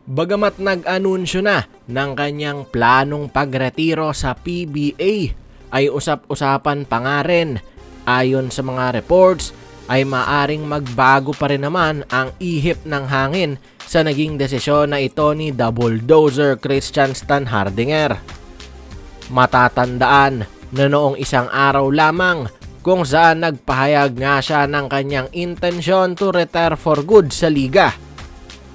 Bagamat nag-anunsyo na ng kanyang planong pagretiro sa PBA, ay usap-usapan pa nga rin. Ayon sa mga reports, ay maaring magbago pa rin naman ang ihip ng hangin sa naging desisyon na ito ni The Bulldozer Christian Standhardinger. Matatandaan na noong isang araw lamang kung saan nagpahayag nga siya ng kanyang intensyon to retire for good sa liga.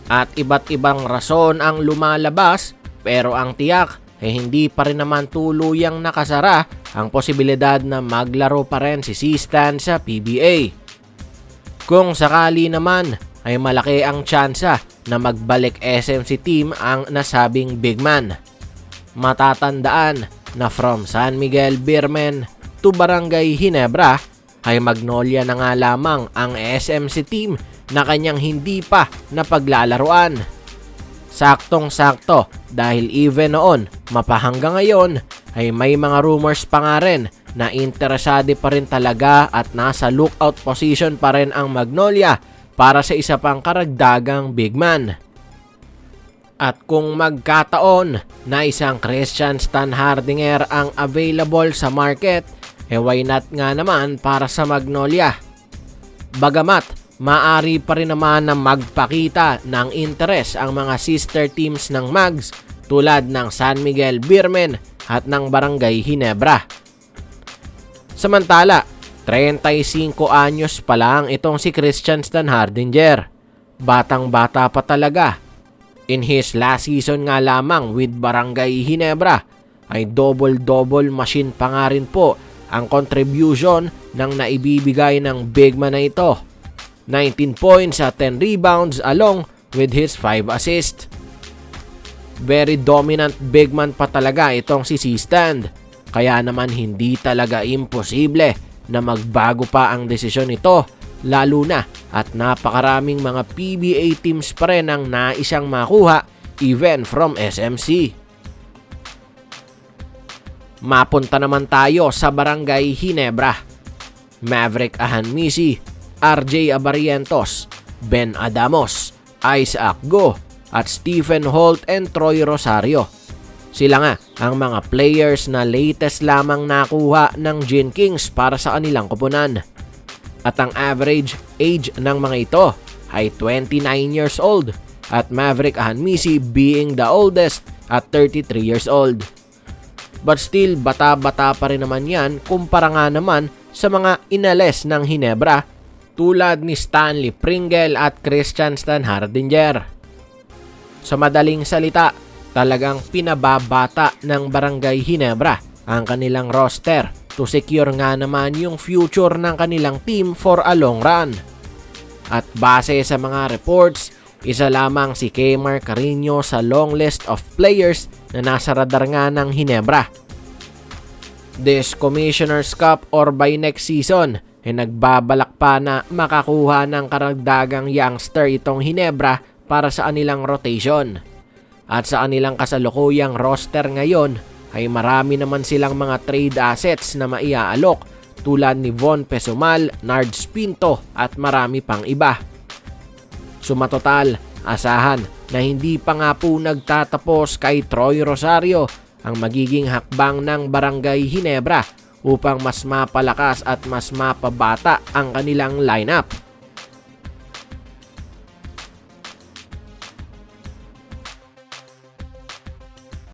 At iba't ibang rason ang lumalabas, pero ang tiyak ay hindi pa rin naman tuluyang nakasara ang posibilidad na maglaro pa rin si C-Stan sa PBA. Kung sakali naman ay malaki ang tsansa na magbalik SMC team ang nasabing big man. Matatandaan na from San Miguel Beermen to Barangay Ginebra ay Magnolia na nga lamang ang SMC team na kanyang hindi pa napaglalaruan. Saktong-sakto dahil even noon mapahanggang ngayon ay may mga rumors pa nga rin na interesado pa rin talaga at nasa lookout position pa rin ang Magnolia para sa isa pang karagdagang big man. At kung magkataon na isang Christian Standhardinger ang available sa market, why not nga naman para sa Magnolia? Bagamat maaari pa rin naman na magpakita ng interes ang mga sister teams ng Mags tulad ng San Miguel Beermen at ng Barangay Ginebra. Samantala, 35 anyos pa lang itong si Christian Standhardinger. Batang-bata pa talaga. In his last season nga lamang with Barangay Ginebra ay double-double machine pa nga rin po ang contribution ng naibibigay ng big man na ito. 19 points at 10 rebounds along with his 5 assists. Very dominant big man pa talaga itong si C-Stand. Kaya naman hindi talaga imposible na magbago pa ang desisyon nito, lalo na at napakaraming mga PBA teams pa rin ang naisang makuha even from SMC. Mapunta naman tayo sa Barangay Ginebra. Maverick Ahanmisi, RJ Abarientos, Ben Adamos, Isaac Go, at Stephen Holt and Troy Rosario. Sila nga ang mga players na latest lamang nakuha ng Gin Kings para sa kanilang koponan. At ang average age ng mga ito ay 29 years old at Maverick Ahanmisi being the oldest at 33 years old. But still, bata-bata pa rin naman yan kumpara nga naman sa mga inales ng Ginebra tulad ni Stanley Pringle at Christian Standhardinger. Sa madaling salita, talagang pinababata ng Barangay Ginebra ang kanilang roster to secure nga naman yung future ng kanilang team for a long run. At base sa mga reports, isa lamang si Kmar Carino sa long list of players na nasa radar nga ng Ginebra. This Commissioner's Cup or by next season, nagbabalak pa na makakuha ng karagdagang youngster itong Ginebra para sa kanilang rotation. At sa kanilang kasalukuyang roster ngayon ay marami naman silang mga trade assets na maiaalok tulad ni Von Pesumal, Nards Pinto at marami pang iba. Sumatotal, asahan na hindi pa nga po nagtatapos kay Troy Rosario ang magiging hakbang ng Barangay Ginebra upang mas mapalakas at mas mapabata ang kanilang lineup.